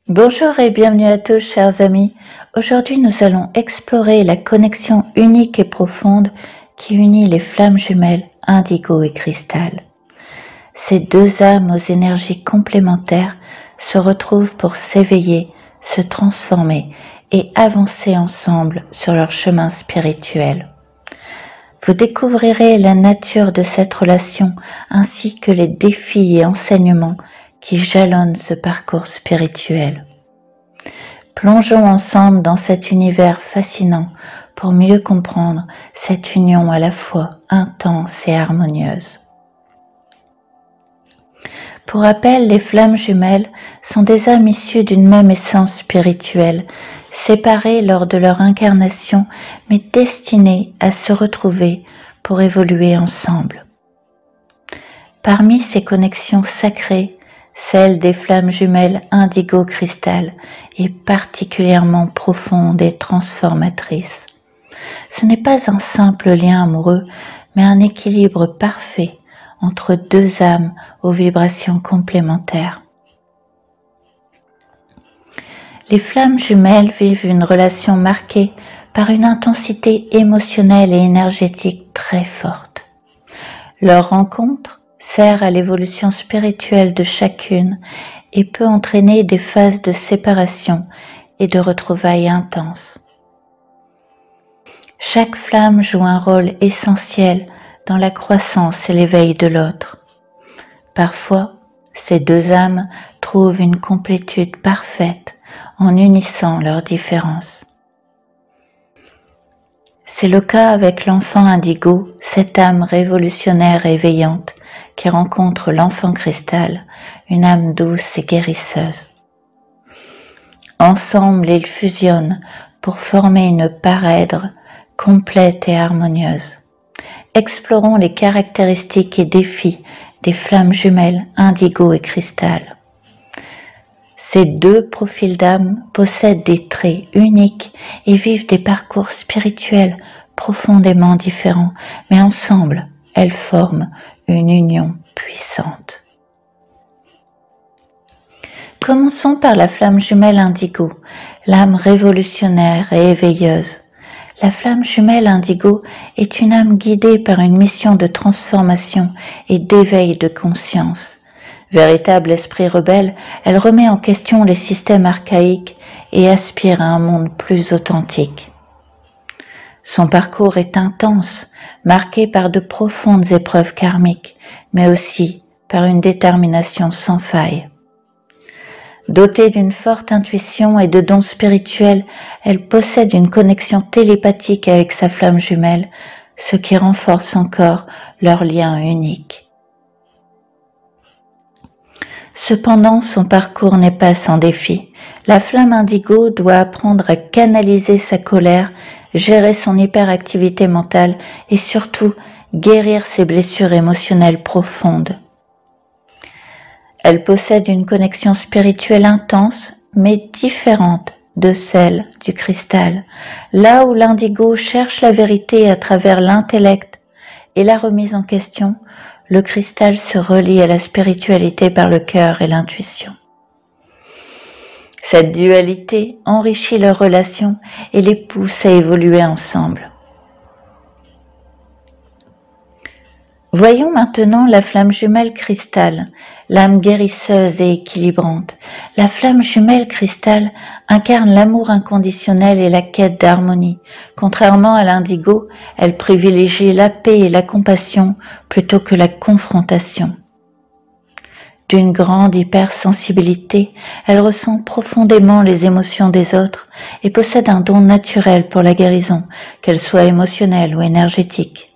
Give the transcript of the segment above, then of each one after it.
Bonjour et bienvenue à tous, chers amis. Aujourd'hui, nous allons explorer la connexion unique et profonde qui unit les flammes jumelles indigo et cristal. Ces deux âmes aux énergies complémentaires se retrouvent pour s'éveiller, se transformer et avancer ensemble sur leur chemin spirituel. Vous découvrirez la nature de cette relation ainsi que les défis et enseignements qui jalonnent ce parcours spirituel. Plongeons ensemble dans cet univers fascinant pour mieux comprendre cette union à la fois intense et harmonieuse. Pour rappel, les flammes jumelles sont des âmes issues d'une même essence spirituelle, séparées lors de leur incarnation, mais destinées à se retrouver pour évoluer ensemble. Parmi ces connexions sacrées, celle des flammes jumelles indigo-cristal est particulièrement profonde et transformatrice. Ce n'est pas un simple lien amoureux, mais un équilibre parfait entre deux âmes aux vibrations complémentaires. Les flammes jumelles vivent une relation marquée par une intensité émotionnelle et énergétique très forte. Leur rencontre sert à l'évolution spirituelle de chacune et peut entraîner des phases de séparation et de retrouvailles intenses. Chaque flamme joue un rôle essentiel dans la croissance et l'éveil de l'autre. Parfois, ces deux âmes trouvent une complétude parfaite en unissant leurs différences. C'est le cas avec l'enfant indigo, cette âme révolutionnaire et éveillante qui rencontre l'enfant cristal, une âme douce et guérisseuse. Ensemble, ils fusionnent pour former une parèdre complète et harmonieuse. Explorons les caractéristiques et défis des flammes jumelles indigo et cristal. Ces deux profils d'âme possèdent des traits uniques et vivent des parcours spirituels profondément différents, mais ensemble, elles forment une union puissante. Commençons par la flamme jumelle indigo, l'âme révolutionnaire et éveilleuse. La flamme jumelle indigo est une âme guidée par une mission de transformation et d'éveil de conscience. Véritable esprit rebelle, elle remet en question les systèmes archaïques et aspire à un monde plus authentique. Son parcours est intense, marqué par de profondes épreuves karmiques, mais aussi par une détermination sans faille. Dotée d'une forte intuition et de dons spirituels, elle possède une connexion télépathique avec sa flamme jumelle, ce qui renforce encore leur lien unique. Cependant, son parcours n'est pas sans défi. La flamme indigo doit apprendre à canaliser sa colère, gérer son hyperactivité mentale et surtout guérir ses blessures émotionnelles profondes. Elle possède une connexion spirituelle intense, mais différente de celle du cristal. Là où l'indigo cherche la vérité à travers l'intellect et la remise en question, le cristal se relie à la spiritualité par le cœur et l'intuition. Cette dualité enrichit leur relation et les pousse à évoluer ensemble. Voyons maintenant la flamme jumelle cristal, l'âme guérisseuse et équilibrante. La flamme jumelle cristal incarne l'amour inconditionnel et la quête d'harmonie. Contrairement à l'indigo, elle privilégie la paix et la compassion plutôt que la confrontation. D'une grande hypersensibilité, elle ressent profondément les émotions des autres et possède un don naturel pour la guérison, qu'elle soit émotionnelle ou énergétique.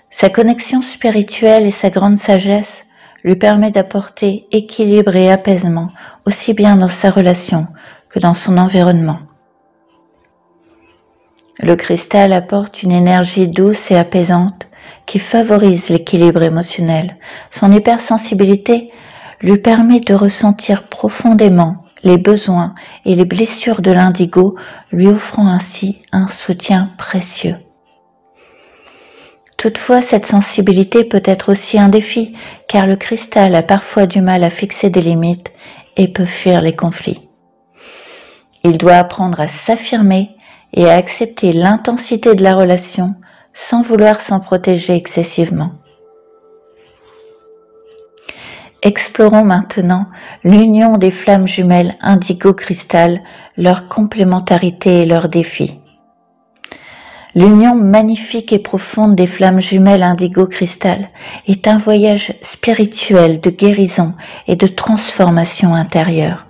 Sa connexion spirituelle et sa grande sagesse lui permet d'apporter équilibre et apaisement aussi bien dans sa relation que dans son environnement. Le cristal apporte une énergie douce et apaisante qui favorise l'équilibre émotionnel. Son hypersensibilité lui permet de ressentir profondément les besoins et les blessures de l'indigo, lui offrant ainsi un soutien précieux. Toutefois, cette sensibilité peut être aussi un défi, car le cristal a parfois du mal à fixer des limites et peut fuir les conflits. Il doit apprendre à s'affirmer et à accepter l'intensité de la relation sans vouloir s'en protéger excessivement. Explorons maintenant l'union des flammes jumelles indigo-cristal, leur complémentarité et leurs défis. L'union magnifique et profonde des flammes jumelles indigo-cristal est un voyage spirituel de guérison et de transformation intérieure.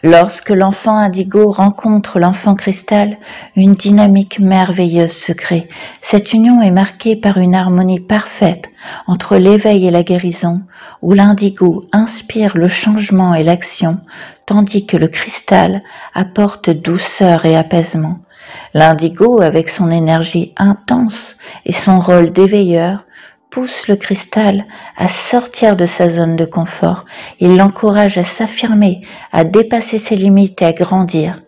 Lorsque l'enfant indigo rencontre l'enfant cristal, une dynamique merveilleuse se crée. Cette union est marquée par une harmonie parfaite entre l'éveil et la guérison, où l'indigo inspire le changement et l'action, tandis que le cristal apporte douceur et apaisement. L'indigo, avec son énergie intense et son rôle d'éveilleur, pousse le cristal à sortir de sa zone de confort. Il l'encourage à s'affirmer, à dépasser ses limites et à grandir.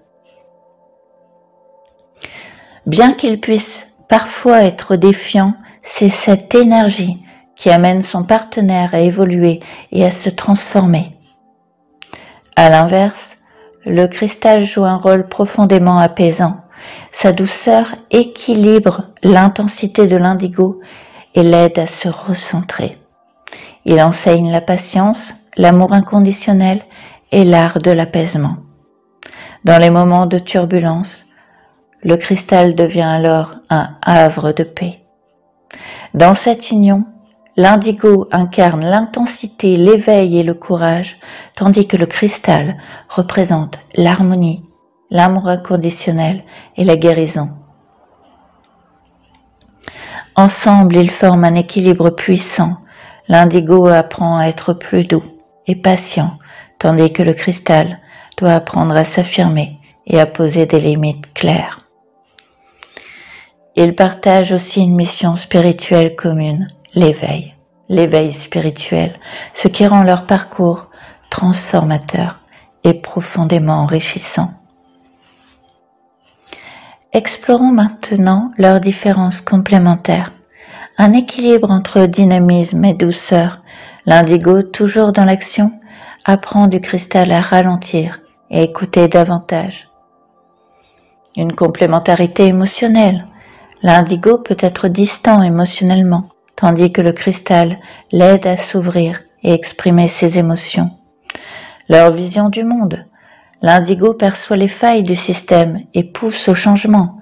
Bien qu'il puisse parfois être défiant, c'est cette énergie qui amène son partenaire à évoluer et à se transformer. À l'inverse, le cristal joue un rôle profondément apaisant. Sa douceur équilibre l'intensité de l'indigo et l'aide à se recentrer. Il enseigne la patience, l'amour inconditionnel et l'art de l'apaisement. Dans les moments de turbulence, le cristal devient alors un havre de paix. Dans cette union, l'indigo incarne l'intensité, l'éveil et le courage, tandis que le cristal représente l'harmonie, l'amour inconditionnel et la guérison. Ensemble, ils forment un équilibre puissant. L'indigo apprend à être plus doux et patient, tandis que le cristal doit apprendre à s'affirmer et à poser des limites claires. Ils partagent aussi une mission spirituelle commune, l'éveil spirituel, ce qui rend leur parcours transformateur et profondément enrichissant. Explorons maintenant leurs différences complémentaires. Un équilibre entre dynamisme et douceur. L'indigo, toujours dans l'action, apprend du cristal à ralentir et écouter davantage. Une complémentarité émotionnelle. L'indigo peut être distant émotionnellement, tandis que le cristal l'aide à s'ouvrir et exprimer ses émotions. Leur vision du monde. L'indigo perçoit les failles du système et pousse au changement,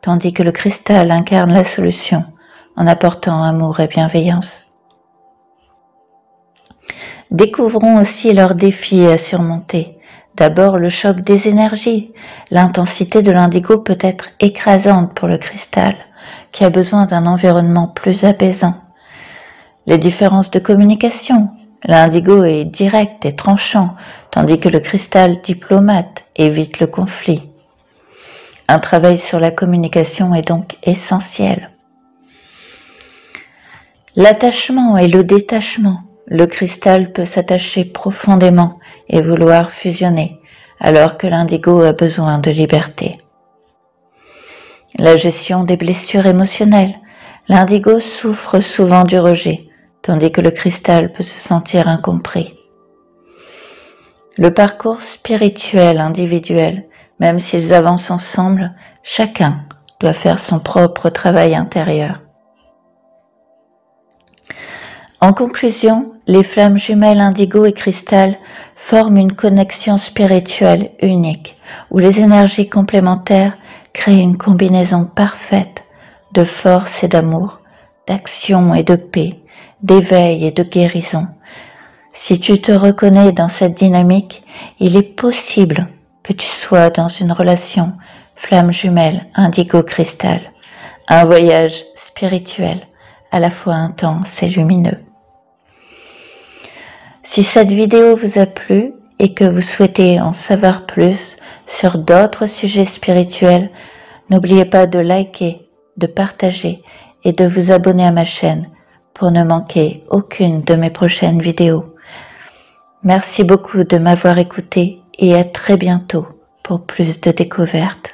tandis que le cristal incarne la solution en apportant amour et bienveillance. Découvrons aussi leurs défis à surmonter. D'abord, le choc des énergies. L'intensité de l'indigo peut être écrasante pour le cristal, qui a besoin d'un environnement plus apaisant. Les différences de communication. L'indigo est direct et tranchant, tandis que le cristal diplomate évite le conflit. Un travail sur la communication est donc essentiel. L'attachement et le détachement. Le cristal peut s'attacher profondément et vouloir fusionner, alors que l'indigo a besoin de liberté. La gestion des blessures émotionnelles. L'indigo souffre souvent du rejet, tandis que le cristal peut se sentir incompris. Le parcours spirituel individuel, même s'ils avancent ensemble, chacun doit faire son propre travail intérieur. En conclusion, les flammes jumelles indigo et cristal forment une connexion spirituelle unique, où les énergies complémentaires créent une combinaison parfaite de force et d'amour, d'action et de paix, d'éveil et de guérison. Si tu te reconnais dans cette dynamique, il est possible que tu sois dans une relation flamme jumelle indigo-cristal, un voyage spirituel à la fois intense et lumineux. Si cette vidéo vous a plu et que vous souhaitez en savoir plus sur d'autres sujets spirituels, n'oubliez pas de liker, de partager et de vous abonner à ma chaîne pour ne manquer aucune de mes prochaines vidéos. Merci beaucoup de m'avoir écouté et à très bientôt pour plus de découvertes.